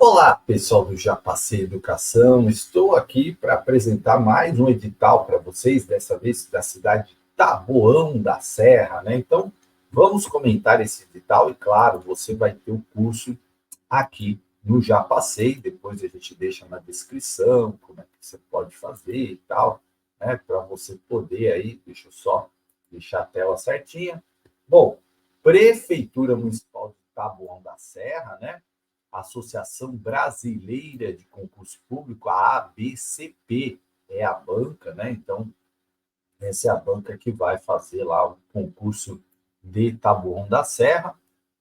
Olá, pessoal do Já Passei Educação. Estou aqui para apresentar mais um edital para vocês, dessa vez da cidade de Taboão da Serra, né? Então, vamos comentar esse edital e, claro, você vai ter o curso aqui no Já Passei. Depois a gente deixa na descrição como é que você pode fazer e tal, né? Para você poder aí, deixa eu só deixar a tela certinha. Bom, Prefeitura Municipal de Taboão da Serra, né? Associação Brasileira de Concurso Público, a ABCP, é a banca, né? Então, essa é a banca que vai fazer lá o concurso de Taboão da Serra.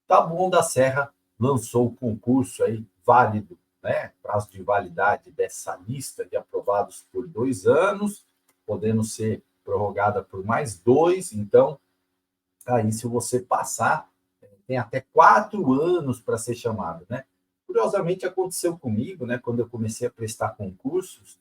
Taboão da Serra lançou o concurso aí válido, né? Prazo de validade dessa lista de aprovados por 2 anos, podendo ser prorrogada por mais 2. Então, aí, se você passar, tem até 4 anos para ser chamado, né? Curiosamente, aconteceu comigo, né? Quando eu comecei a prestar concursos,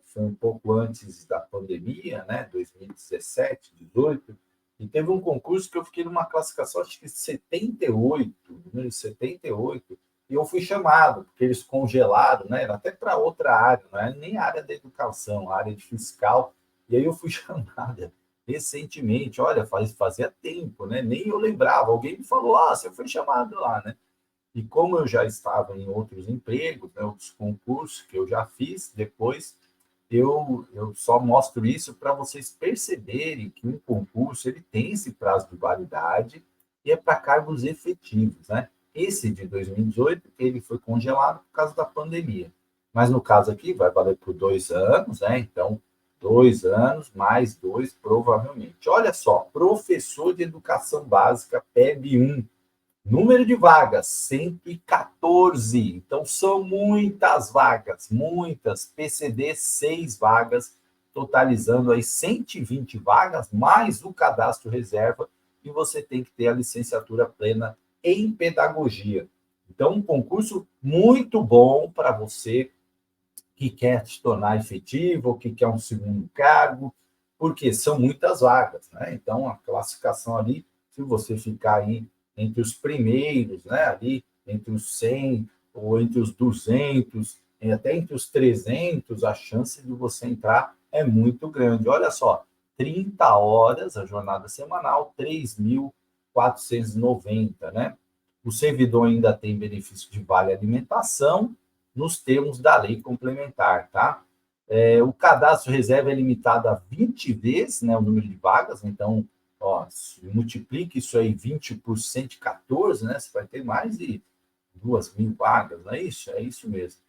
foi um pouco antes da pandemia, né? 2017, 18, e teve um concurso que eu fiquei numa classificação, acho que 78, número 78, e eu fui chamado, porque eles congelaram, né? Era até para outra área, não é nem a área da educação, a área de fiscal, e aí eu fui chamada recentemente, olha, fazia tempo, né? Nem eu lembrava, alguém me falou, você foi chamado lá, né? E como eu já estava em outros empregos, né, outros concursos que eu já fiz, depois eu só mostro isso para vocês perceberem que um concurso ele tem esse prazo de validade e é para cargos efetivos, né? Esse de 2018 ele foi congelado por causa da pandemia, mas no caso aqui vai valer por 2 anos, né? Então 2 anos mais 2 provavelmente. Olha só, professor de educação básica PEB 1. Número de vagas, 114. Então, são muitas vagas, muitas. PCD, 6 vagas, totalizando aí 120 vagas, mais o cadastro reserva, e você tem que ter a licenciatura plena em pedagogia. Então, um concurso muito bom para você que quer se tornar efetivo, ou que quer um segundo cargo, porque são muitas vagas, né? Então, a classificação ali, se você ficar aí entre os primeiros, né, ali entre os 100 ou entre os 200, e até entre os 300, a chance de você entrar é muito grande. Olha só, 30 horas a jornada semanal, 3.490, né? O servidor ainda tem benefício de vale alimentação nos termos da lei complementar, tá? O cadastro reserva é limitado a 20 vezes, né, o número de vagas, então, multiplique isso aí 20 por 114, né, você vai ter mais de 2.000 vagas, não é isso? É isso mesmo.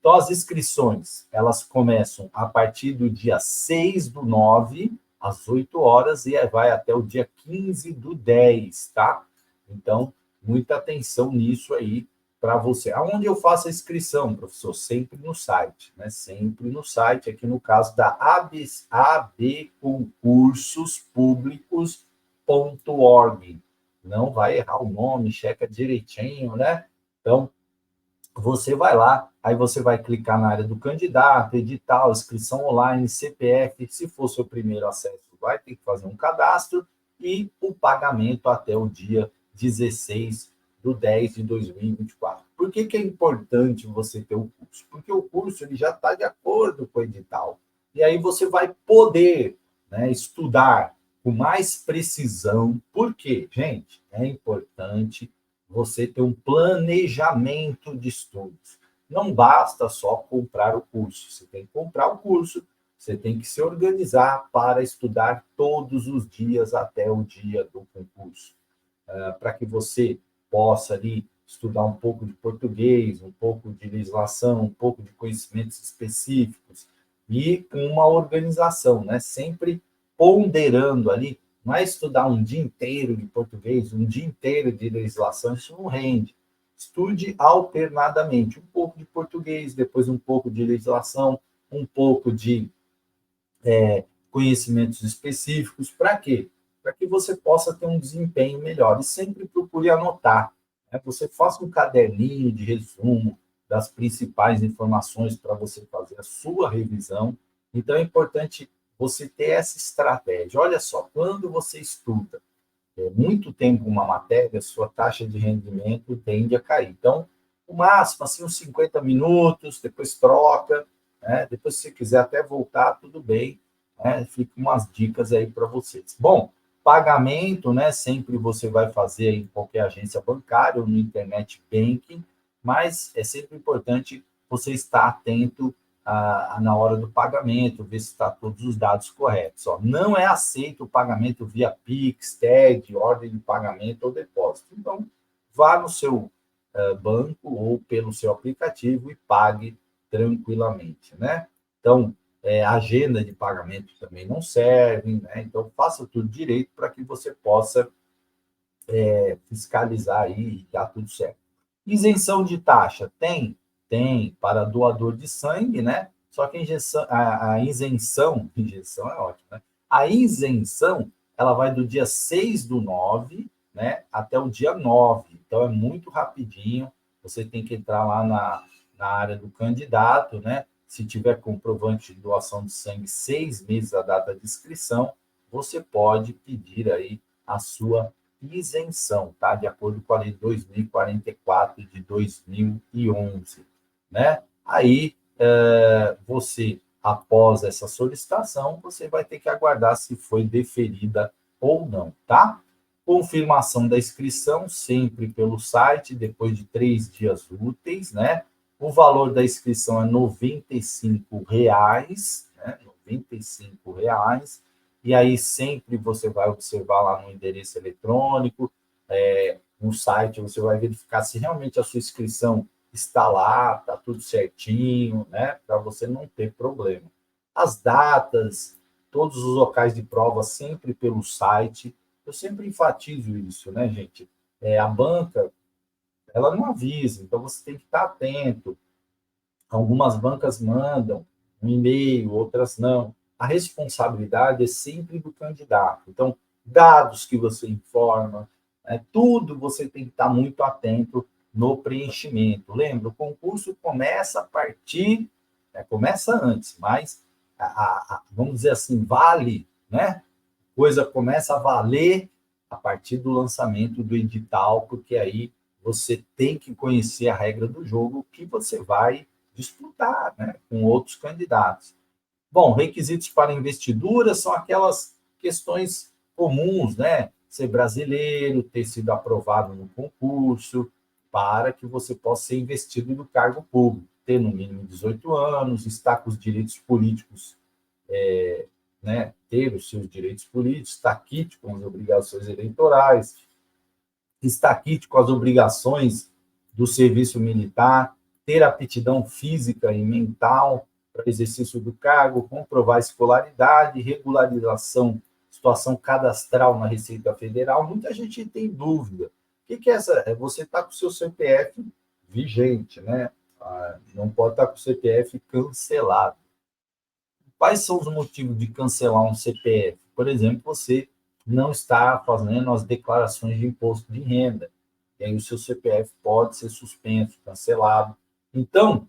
Então, as inscrições, elas começam a partir do dia 6/9, às 8 horas, e vai até o dia 15/10, tá? Então, muita atenção nisso aí para você. Aonde eu faço a inscrição, professor? Sempre no site, né? Sempre no site, aqui no caso da abconcursospúblicos.org. Não vai errar o nome, checa direitinho, né? Então, você vai lá, aí você vai clicar na área do candidato, edital, inscrição online, CPF. Se for seu primeiro acesso, vai ter que fazer um cadastro e o pagamento até o dia 16/10/2024. Por que é importante você ter o curso? Porque o curso ele já está de acordo com o edital. E aí você vai poder, né, estudar com mais precisão. Por quê? Gente, é importante você ter um planejamento de estudos. Não basta só comprar o curso, você tem que comprar o curso, você tem que se organizar para estudar todos os dias até o dia do concurso, para que você possa ali estudar um pouco de português, um pouco de legislação, um pouco de conhecimentos específicos e com uma organização, né? Sempre ponderando ali. Não é estudar um dia inteiro de português, um dia inteiro de legislação, isso não rende. Estude alternadamente, um pouco de português, depois um pouco de legislação, um pouco de conhecimentos específicos. Para quê? Para que você possa ter um desempenho melhor. E sempre procure anotar, né? Você faça um caderninho de resumo das principais informações para você fazer a sua revisão. Então, é importante você ter essa estratégia. Olha só, quando você estuda muito tempo uma matéria, sua taxa de rendimento tende a cair. Então, o máximo, assim, uns 50 minutos, depois troca, né? Depois, se você quiser até voltar, tudo bem, né? Fica umas dicas aí para vocês. Bom, pagamento, né? Sempre você vai fazer em qualquer agência bancária ou no internet banking, mas é sempre importante você estar atento na hora do pagamento, ver se está todos os dados corretos. Ó. Não é aceito o pagamento via Pix, TED, ordem de pagamento ou depósito. Então, vá no seu banco ou pelo seu aplicativo e pague tranquilamente, né? Então, agenda de pagamento também não serve, né? Então, faça tudo direito para que você possa fiscalizar aí e dar tudo certo. Isenção de taxa tem? Tem para doador de sangue, né? Só que a isenção é ótimo, né? A isenção, ela vai do dia 6/9, né, até o dia 9. Então, é muito rapidinho. Você tem que entrar lá na área do candidato, né? Se tiver comprovante de doação de sangue 6 meses da data de inscrição, você pode pedir aí a sua isenção, tá? De acordo com a Lei 2044 de 2011, né? Aí, você, após essa solicitação, você vai ter que aguardar se foi deferida ou não, tá? Confirmação da inscrição, sempre pelo site, depois de 3 dias úteis, né? O valor da inscrição é R$ 95, né? R$ 95. E aí sempre você vai observar lá no endereço eletrônico, no site, você vai verificar se realmente a sua inscrição está lá, está tudo certinho, né? Para você não ter problema. As datas, todos os locais de prova sempre pelo site. Eu sempre enfatizo isso, né, gente? A banca, ela não avisa, então você tem que estar atento. Algumas bancas mandam um e-mail, outras não. A responsabilidade é sempre do candidato. Então, dados que você informa, tudo você tem que estar muito atento no preenchimento. Lembra, o concurso começa a partir, começa antes, mas, vamos dizer assim, vale, né? Coisa começa a valer a partir do lançamento do edital, porque aí você tem que conhecer a regra do jogo que você vai disputar, né, com outros candidatos. Bom, requisitos para investidura são aquelas questões comuns, né? Ser brasileiro, ter sido aprovado no concurso, para que você possa ser investido no cargo público, ter no mínimo 18 anos, estar com os direitos políticos, né? Ter os seus direitos políticos, estar quite com as obrigações eleitorais, estar quite com as obrigações do serviço militar, ter aptidão física e mental para exercício do cargo, comprovar escolaridade, regularização, situação cadastral na Receita Federal. Muita gente tem dúvida. O que é essa? Você está com o seu CPF vigente, né? Não pode estar com o CPF cancelado. Quais são os motivos de cancelar um CPF? Por exemplo, você não está fazendo as declarações de imposto de renda. E aí o seu CPF pode ser suspenso, cancelado. Então,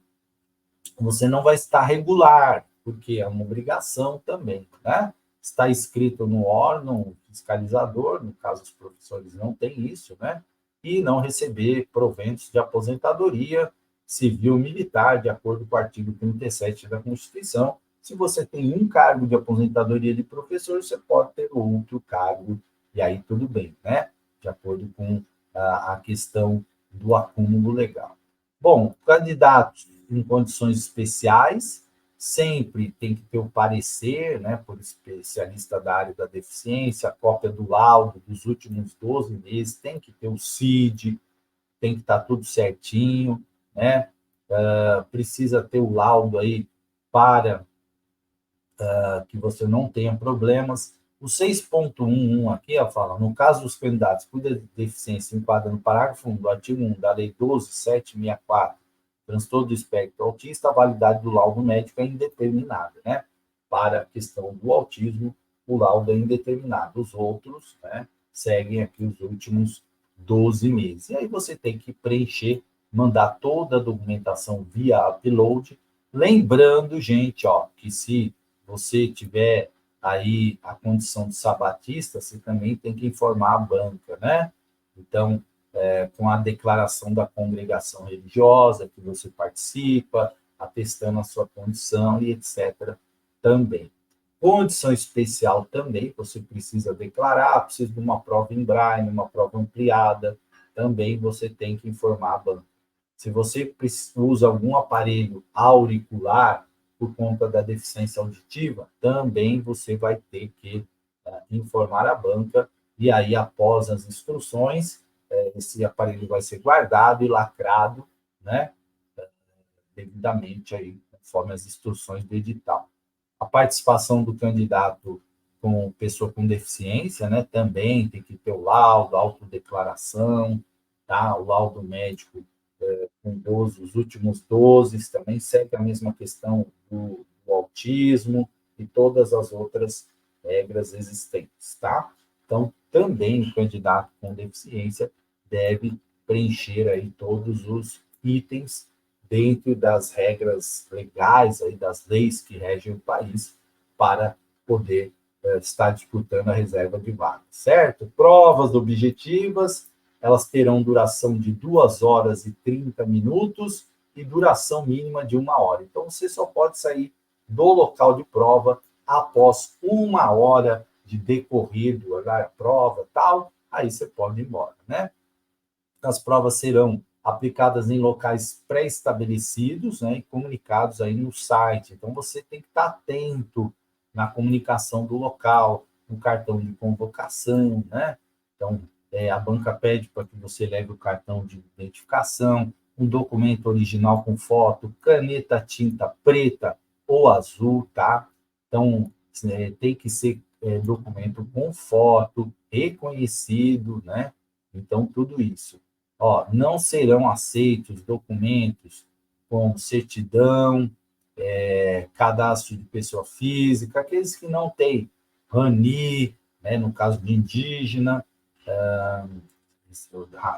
você não vai estar regular, porque é uma obrigação também, né? Está inscrito no órgão fiscalizador, no caso os professores não têm isso, né? E não receber proventos de aposentadoria civil militar, de acordo com o artigo 37 da Constituição. Se você tem um cargo de aposentadoria de professor, você pode ter outro cargo, e aí tudo bem, né? De acordo com a questão do acúmulo legal. Bom, candidatos em condições especiais, sempre tem que ter o parecer, né, por especialista da área da deficiência, a cópia do laudo dos últimos 12 meses, tem que ter o CID, tem que estar tudo certinho, né? Precisa ter o laudo aí para que você não tenha problemas. O 6.11 aqui, ó, fala, no caso dos candidatos cuida de deficiência enquadra no parágrafo 1 do artigo 1 da Lei 12.764, transtorno do espectro autista, a validade do laudo médico é indeterminada, né? Para a questão do autismo, o laudo é indeterminado. Os outros, né, seguem aqui os últimos 12 meses. E aí você tem que preencher, mandar toda a documentação via upload. Lembrando, gente, ó, que se você tiver aí a condição de sabatista, você também tem que informar a banca, né? Então, com a declaração da congregação religiosa que você participa, atestando a sua condição e etc. também. Condição especial também, você precisa declarar, precisa de uma prova em braille, uma prova ampliada, também você tem que informar a banca. Se você usa algum aparelho auricular por conta da deficiência auditiva, também você vai ter que informar a banca, e aí, após as instruções, esse aparelho vai ser guardado e lacrado, né, devidamente, aí, conforme as instruções do edital. A participação do candidato com pessoa com deficiência, né, também tem que ter o laudo, a autodeclaração, tá? O laudo médico com 12, os últimos 12, também segue a mesma questão do autismo e todas as outras regras existentes, tá? Então, também o candidato com deficiência deve preencher aí todos os itens dentro das regras legais, aí, das leis que regem o país, para poder estar disputando a reserva de vaga, certo? Provas objetivas, elas terão duração de 2 horas e 30 minutos e duração mínima de 1 hora. Então, você só pode sair do local de prova após 1 hora de decorrido a prova, tal, aí você pode ir embora, né? As provas serão aplicadas em locais pré-estabelecidos, né, e comunicados aí no site. Então, você tem que estar atento na comunicação do local, no cartão de convocação, né? Então, a banca pede para que você leve o cartão de identificação, um documento original com foto, caneta tinta preta ou azul, tá? Então, tem que ser documento com foto, reconhecido, né? Então, tudo isso. Ó, não serão aceitos documentos como certidão, cadastro de pessoa física, aqueles que não têm RANI, né, no caso de indígena,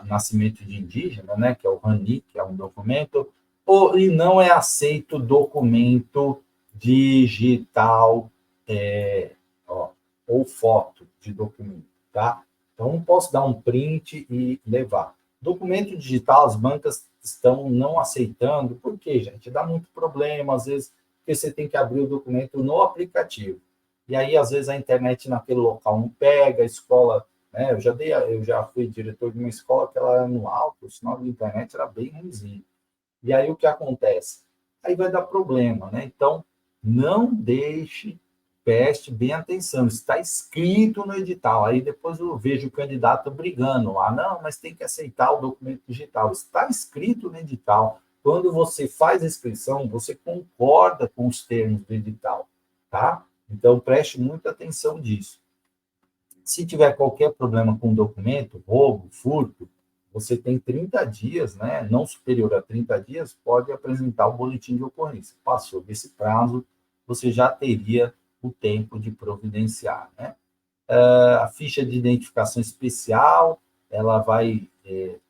nascimento de indígena, né, que é o RANI, que é um documento, e não é aceito documento digital, ó, ou foto de documento, tá? Então, não posso dar um print e levar. Documento digital, as bancas estão não aceitando, por quê, gente? Dá muito problema, às vezes, porque você tem que abrir o documento no aplicativo. E aí, às vezes, a internet naquele local não pega, a escola, né? Eu já fui diretor de uma escola que ela era no alto, o sinal de internet era bem ruimzinho. E aí, o que acontece? Aí vai dar problema, né? Então, não deixe, preste bem atenção, está escrito no edital. Aí depois eu vejo o candidato brigando lá, não, mas tem que aceitar o documento digital. Está escrito no edital. Quando você faz a inscrição, você concorda com os termos do edital, tá? Então, preste muita atenção disso. Se tiver qualquer problema com o documento, roubo, furto, você tem 30 dias, né? Não superior a 30 dias, pode apresentar o boletim de ocorrência. Passou desse prazo, você já teria o tempo de providenciar, né? A ficha de identificação especial, ela vai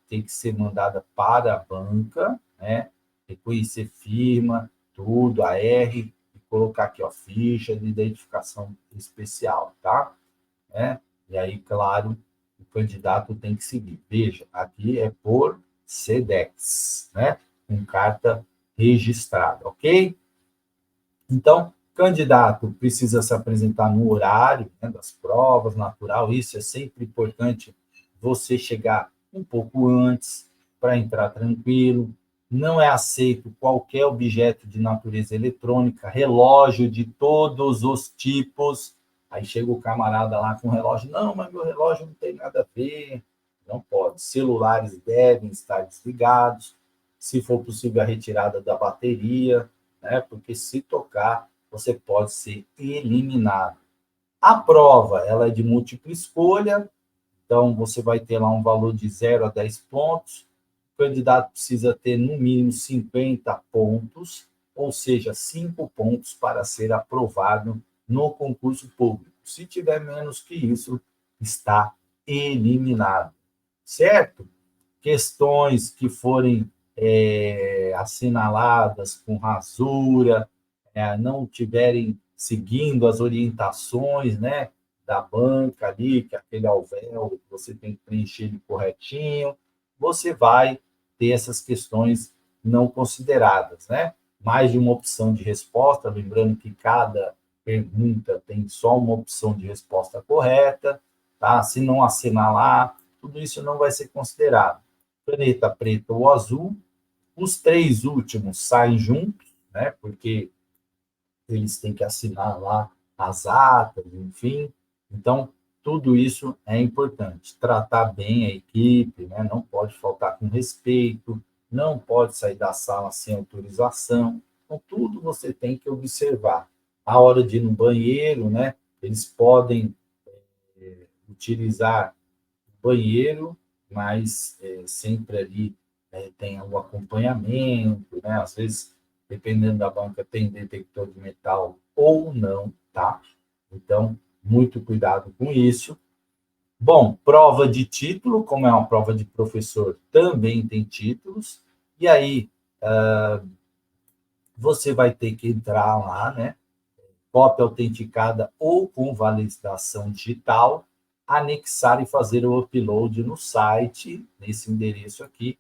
ter que ser mandada para a banca, né? Reconhecer firma, tudo, a R, e colocar aqui, ó, ficha de identificação especial, tá? E aí, claro, o candidato tem que seguir. Veja, aqui é por SEDEX, né? Com carta registrada, ok? Então, candidato precisa se apresentar no horário, né, das provas, natural, isso é sempre importante, você chegar um pouco antes para entrar tranquilo. Não é aceito qualquer objeto de natureza eletrônica, relógio de todos os tipos. Aí chega o camarada lá com o relógio, não, mas meu relógio não tem nada a ver. Não pode. Celulares devem estar desligados. Se for possível, a retirada da bateria, né? Porque se tocar, você pode ser eliminado. A prova, ela é de múltipla escolha, então você vai ter lá um valor de 0 a 10 pontos. O candidato precisa ter no mínimo 50 pontos, ou seja, 5 pontos para ser aprovado no concurso público. Se tiver menos que isso, está eliminado, certo? Questões que forem assinaladas com rasura, não tiverem seguindo as orientações, né, da banca ali, que aquele alvéolo você tem que preencher ele corretinho, você vai ter essas questões não consideradas, né? Mais de uma opção de resposta, lembrando que cada pergunta tem só uma opção de resposta correta, tá? Se não assinalar, tudo isso não vai ser considerado. Caneta preta ou azul, os três últimos saem juntos, né? Porque eles têm que assinar lá as atas, enfim. Então, tudo isso é importante. Tratar bem a equipe, né? Não pode faltar com respeito, não pode sair da sala sem autorização. Então, tudo você tem que observar. A hora de ir no banheiro, né? Eles podem utilizar o banheiro, mas sempre ali tem o acompanhamento, né? Às vezes, dependendo da banca, tem detector de metal ou não, tá? Então, muito cuidado com isso. Bom, prova de título, como é uma prova de professor, também tem títulos. E aí, você vai ter que entrar lá, né? Cópia autenticada ou com validação digital, anexar e fazer o upload no site, nesse endereço aqui,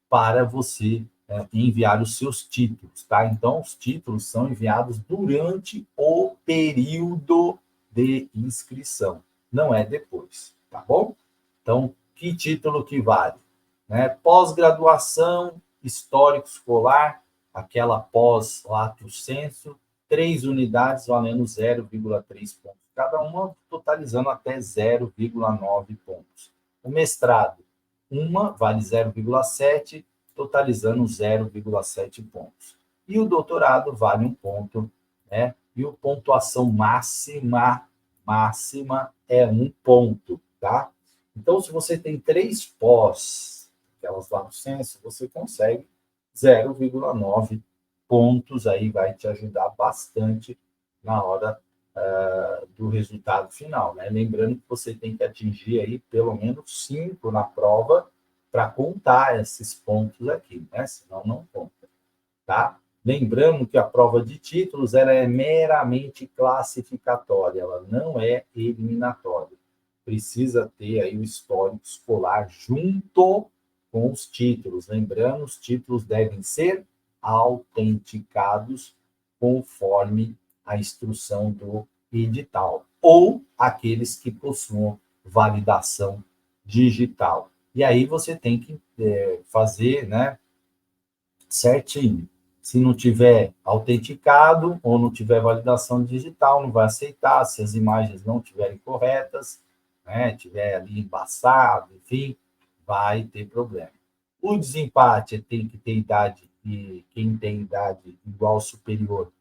para você enviar os seus títulos, tá? Então, os títulos são enviados durante o período de inscrição, não é depois, tá bom? Então, que título que vale? Né? Pós-graduação, histórico escolar, aquela pós-lato sensu, 3 unidades valendo 0,3 pontos cada uma, totalizando até 0,9 pontos. O mestrado, uma vale 0,7, totalizando 0,7 pontos. E o doutorado vale 1 ponto, né? E a pontuação máxima é 1 ponto, tá? Então, se você tem 3 pós, aquelas lá no censo, você consegue 0,9 pontos, aí vai te ajudar bastante na hora do resultado final, né? Lembrando que você tem que atingir aí pelo menos 5 na prova para contar esses pontos aqui, né? Senão não conta, tá? Lembrando que a prova de títulos ela é meramente classificatória, ela não é eliminatória. Precisa ter aí o histórico escolar junto com os títulos. Lembrando, os títulos devem ser autenticados conforme a instrução do edital, ou aqueles que possuam validação digital. E aí você tem que fazer, né, certinho. Se não tiver autenticado ou não tiver validação digital, não vai aceitar. Se as imagens não estiverem corretas, né, tiver ali embaçado, enfim, vai ter problema. O desempate tem que ter idade, e quem tem idade igual ou superior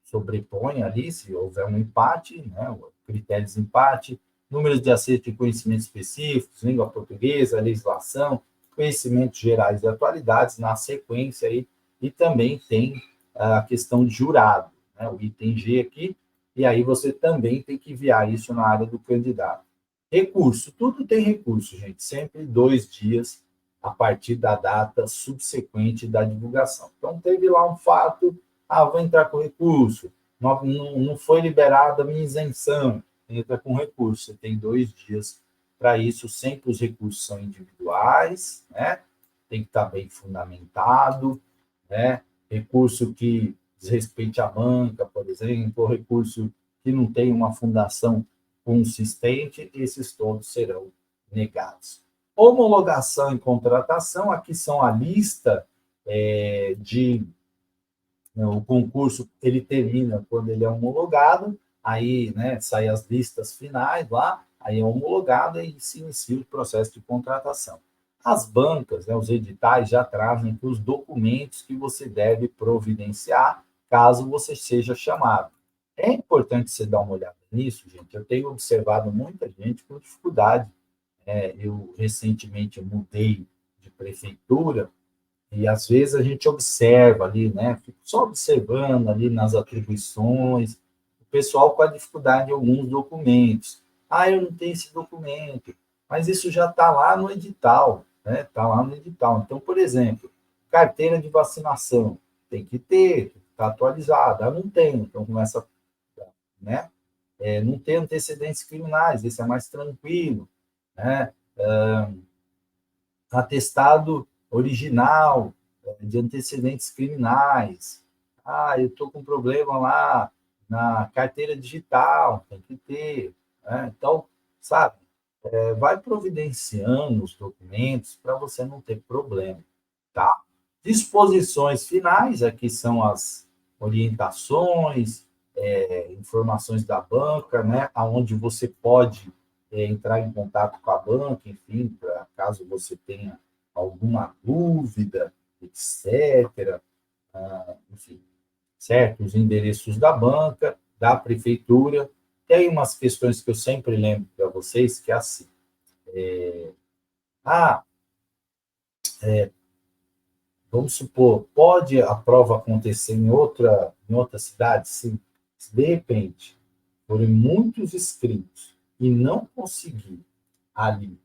sobrepõe ali, se houver um empate, né, o critério de desempate, números de acerto de conhecimentos específicos, língua portuguesa, legislação, conhecimentos gerais e atualidades na sequência aí, e também tem a questão de jurado, né, o item G aqui, e aí você também tem que enviar isso na área do candidato. Recurso, tudo tem recurso, gente, sempre 2 dias a partir da data subsequente da divulgação. Então, teve lá um fato, vou entrar com recurso, não foi liberada a minha isenção, entra com recurso, você tem 2 dias para isso, sempre os recursos são individuais, né? Tem que estar bem fundamentado, né? Recurso que desrespeite a banca, por exemplo, ou recurso que não tem uma fundação consistente, esses todos serão negados. Homologação e contratação, aqui são a lista de o concurso ele termina quando ele é homologado, aí né, saem as listas finais lá, aí é homologado e se inicia o processo de contratação. As bancas, né, os editais já trazem os documentos que você deve providenciar caso você seja chamado. É importante você dar uma olhada nisso, gente. Eu tenho observado muita gente com dificuldade. Eu recentemente mudei de prefeitura e às vezes a gente observa ali, né? Fico só observando ali nas atribuições, o pessoal com a dificuldade em alguns documentos. Eu não tenho esse documento, mas isso já está lá no edital, né? Está lá no edital. Então, por exemplo, carteira de vacinação, tem que ter, está atualizada. Não tem, então começa, né? Não tem antecedentes criminais, esse é mais tranquilo, né? atestado original de antecedentes criminais. Eu estou com problema lá na carteira digital, tem que ter. Né? Então, sabe, vai providenciando os documentos para você não ter problema, tá? Disposições finais, aqui são as orientações, informações da banca, né? Onde você pode entrar em contato com a banca, enfim, pra, caso você tenha alguma dúvida, etc. Enfim, certo? Os endereços da banca, da prefeitura. Tem umas questões que eu sempre lembro para vocês, que é assim. Ah, vamos supor, pode a prova acontecer em outra cidade? Sim. Se de repente forem muitos inscritos e não conseguir ali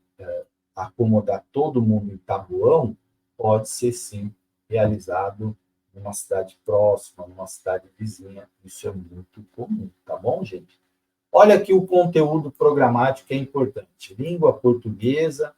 acomodar todo mundo em Taboão, pode ser sim realizado numa cidade próxima, numa cidade vizinha. Isso é muito comum, tá bom, gente? Olha aqui o conteúdo programático que é importante. Língua portuguesa,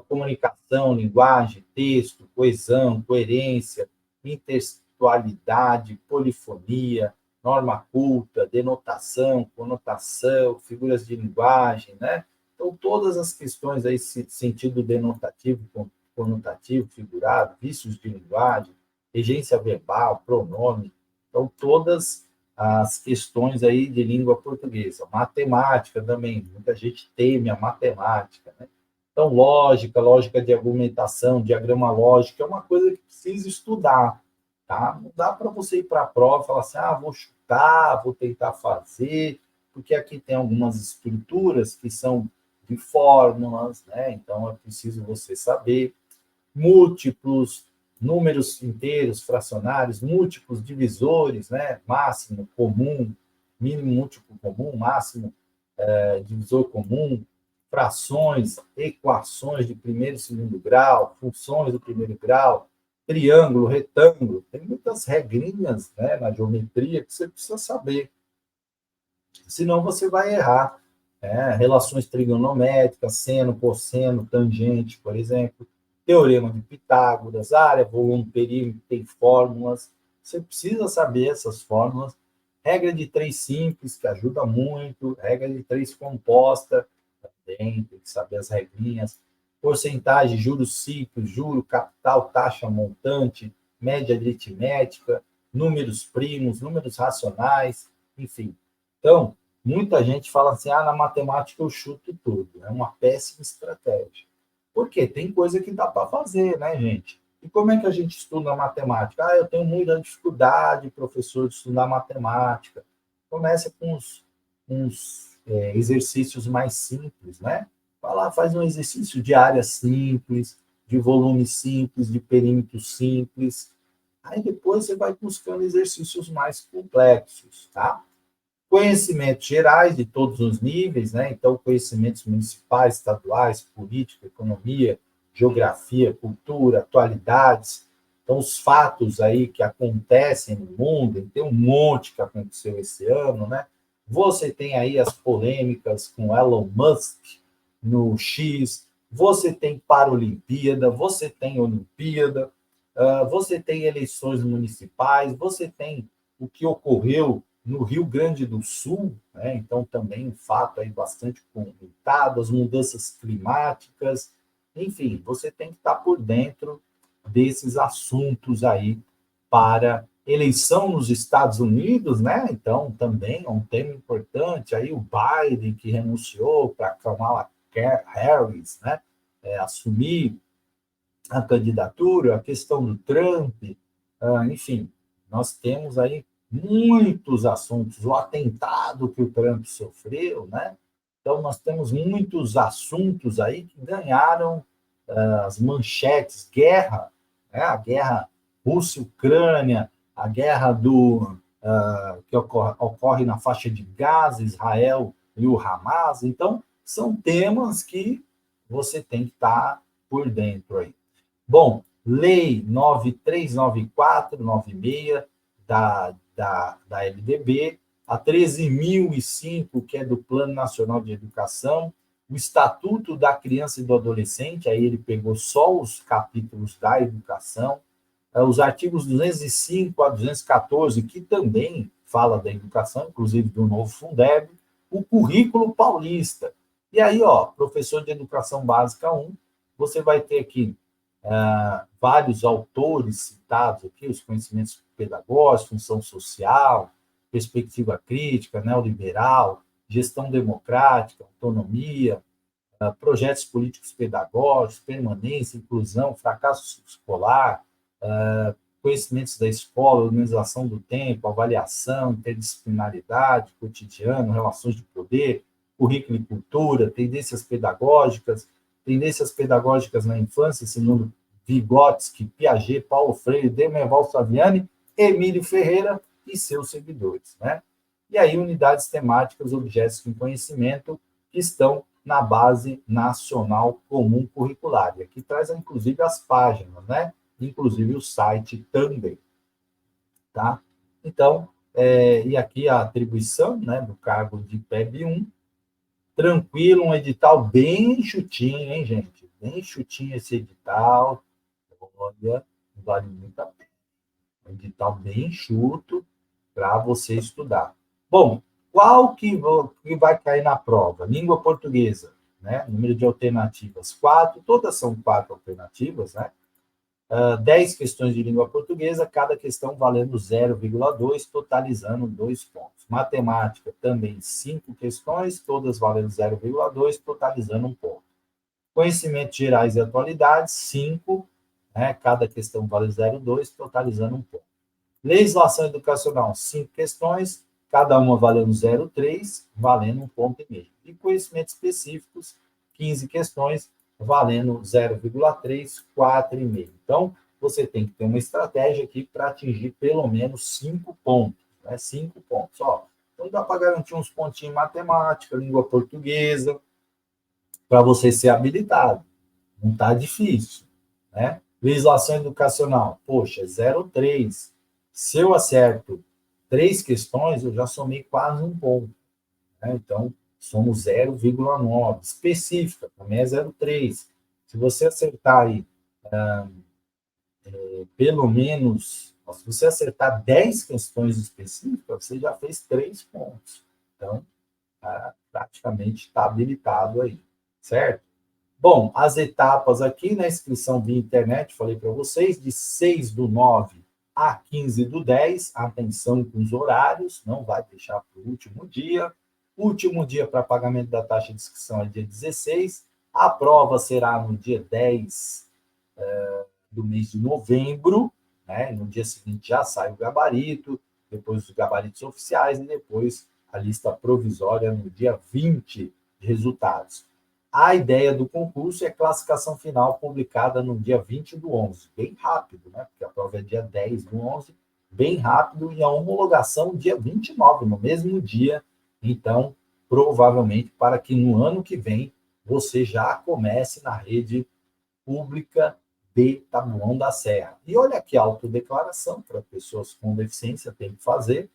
comunicação, linguagem, texto, coesão, coerência, intertextualidade, polifonia, norma culta, denotação, conotação, figuras de linguagem, né? Então, todas as questões aí, sentido denotativo, conotativo, figurado, vícios de linguagem, regência verbal, pronome, então, todas as questões aí de língua portuguesa. Matemática também, muita gente teme a matemática, né? Então, lógica de argumentação, diagrama lógico, é uma coisa que precisa estudar, tá? Não dá para você ir para a prova e falar assim, vou chutar, vou tentar fazer, porque aqui tem algumas estruturas que são de fórmulas, né? Então, é preciso você saber múltiplos, números inteiros, fracionários, múltiplos divisores, né? Máximo, comum, mínimo múltiplo comum, máximo divisor comum, frações, equações de primeiro e segundo grau, funções do primeiro grau, triângulo, retângulo. Tem muitas regrinhas, né, na geometria que você precisa saber. Senão você vai errar. Relações trigonométricas, seno, cosseno, tangente, por exemplo, teorema de Pitágoras, área, volume, perímetro, tem fórmulas. Você precisa saber essas fórmulas. Regra de 3 simples, que ajuda muito. Regra de 3 composta, também tem que saber as regrinhas. Porcentagem, juros simples, juro, capital, taxa, montante, média aritmética, números primos, números racionais, enfim. Então, muita gente fala assim, na matemática eu chuto tudo. É uma péssima estratégia. Por quê? Tem coisa que dá para fazer, né, gente? E como é que a gente estuda matemática? Eu tenho muita dificuldade, professor, de estudar matemática. Começa com uns exercícios mais simples, né? Vai lá, faz um exercício de área simples, de volume simples, de perímetro simples. Aí depois você vai buscando exercícios mais complexos, tá? Conhecimentos gerais de todos os níveis, né? Então, conhecimentos municipais, estaduais, política, economia, geografia, cultura, atualidades. Então, os fatos aí que acontecem no mundo, tem um monte que aconteceu esse ano, né? Você tem aí as polêmicas com Elon Musk no X, você tem Paralimpíada, você tem Olimpíada, você tem eleições municipais, você tem o que ocorreu no Rio Grande do Sul, né? Então também um fato aí bastante comentado, as mudanças climáticas, enfim, você tem que estar por dentro desses assuntos aí para eleição nos Estados Unidos, né? Então também é um tema importante aí o Biden que renunciou para Kamala Harris, né? Assumir a candidatura, a questão do Trump, enfim, nós temos aí muitos assuntos, o atentado que o Trump sofreu, né? Então, nós temos muitos assuntos aí que ganharam as manchetes, guerra, né? A guerra Rússia-Ucrânia, a guerra que ocorre na faixa de Gaza, Israel e o Hamas. Então, são temas que você tem que estar por dentro aí. Bom, Lei 939496 da LDB, a 13.005, que é do Plano Nacional de Educação, o Estatuto da Criança e do Adolescente, aí ele pegou só os capítulos da educação, os artigos 205 a 214, que também fala da educação, inclusive do novo Fundeb, o currículo paulista. E aí, ó, professor de educação básica 1, você vai ter aqui vários autores citados aqui, os conhecimentos pedagógicos, função social, perspectiva crítica, neoliberal, gestão democrática, autonomia, projetos políticos pedagógicos, permanência, inclusão, fracasso escolar, conhecimentos da escola, organização do tempo, avaliação, interdisciplinaridade, cotidiano, relações de poder, currículo e cultura, tendências pedagógicas na infância, segundo Vygotsky, Piaget, Paulo Freire, Demerval Saviani, Emílio Ferreira e seus seguidores, né? E aí, unidades temáticas, objetos de conhecimento, que estão na Base Nacional Comum Curricular. E aqui traz, inclusive, as páginas, né? Inclusive o site também, tá? Então, e aqui a atribuição, né, do cargo de PEB 1, tranquilo, um edital bem chutinho, hein, gente? Bem chutinho esse edital, olha, vale muito a pena. Um edital bem chuto para você estudar. Bom, qual que vai cair na prova? Língua portuguesa, né? Número de alternativas, 4, todas são 4 alternativas, né? 10 questões de língua portuguesa, cada questão valendo 0,2, totalizando 2 pontos. Matemática, também 5 questões, todas valendo 0,2, totalizando 1 ponto. Conhecimentos gerais e atualidades, 5, né? Cada questão vale 0,2, totalizando 1 ponto. Legislação educacional, 5 questões, cada uma valendo 0,3, valendo 1,5 ponto. E conhecimentos específicos, 15 questões, valendo 0,3, 4,5. Então, você tem que ter uma estratégia aqui para atingir pelo menos 5 pontos. Né? 5 pontos. Ó, então, dá para garantir uns pontinhos em matemática, língua portuguesa, para você ser habilitado. Não está difícil. Né? Legislação educacional, poxa, 0,3. Se eu acerto 3 questões, eu já somei quase 1 ponto. Né? Então, somos 0,9. Específica, também é 0,3. Se você acertar aí, pelo menos, se você acertar 10 questões específicas, você já fez 3 pontos. Então, praticamente está habilitado aí, certo? Bom, as etapas aqui na inscrição via internet, falei para vocês, de 6/9 a 15/10, atenção com os horários, não vai deixar para o último dia. O último dia para pagamento da taxa de inscrição é dia 16, a prova será no dia 10 do mês de novembro, né? No dia seguinte já sai o gabarito, depois os gabaritos oficiais e depois a lista provisória no dia 20 de resultados. A ideia do concurso é classificação final publicada no dia 20/11, bem rápido, né? Porque a prova é dia 10/11, bem rápido, e a homologação dia 29, no mesmo dia. Então, provavelmente, para que no ano que vem você já comece na rede pública de Taboão da Serra. E olha aqui a autodeclaração para pessoas com deficiência tem que fazer,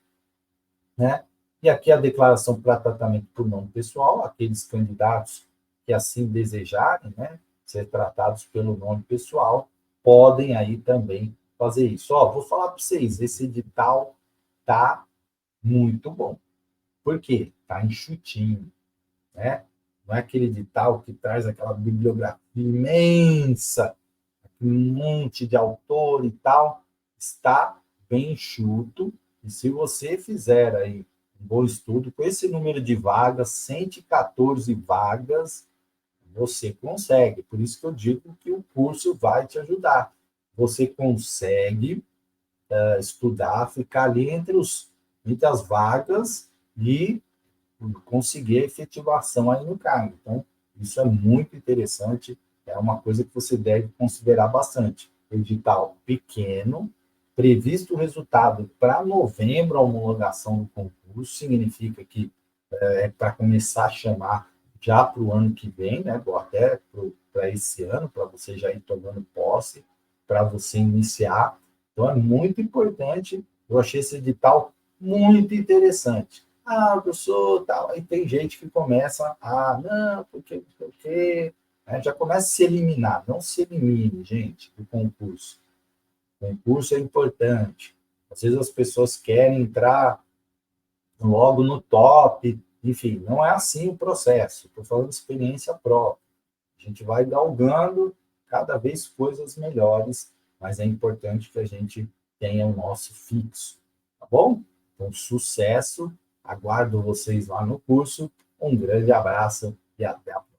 né? E aqui a declaração para tratamento por nome pessoal, aqueles candidatos que assim desejarem, né, ser tratados pelo nome pessoal, podem aí também fazer isso. Ó, vou falar para vocês, esse edital tá muito bom. Por quê? Tá enxutinho, né? Não é aquele edital que traz aquela bibliografia imensa, um monte de autor e tal. Está bem enxuto, e se você fizer aí um bom estudo, com esse número de vagas, 114 vagas, você consegue. Por isso que eu digo que o curso vai te ajudar. Você consegue estudar, ficar ali entre as vagas e conseguir a efetivação aí no cargo. Então, isso é muito interessante, é uma coisa que você deve considerar bastante. Edital pequeno, previsto o resultado para novembro, a homologação do concurso, significa que é para começar a chamar já para o ano que vem, né? Ou até para esse ano, para você já ir tomando posse, para você iniciar. Então, é muito importante. Eu achei esse edital muito interessante. Ah, eu sou tal. Aí tem gente que começa a, não, porque, né? Já começa a se eliminar. Não se elimine, gente, do concurso. O concurso é importante. Às vezes as pessoas querem entrar logo no top, enfim, não é assim o processo. Estou falando de experiência própria. A gente vai galgando cada vez coisas melhores, mas é importante que a gente tenha o nosso fixo, tá bom? Então, sucesso, aguardo vocês lá no curso. Um grande abraço e até a próxima.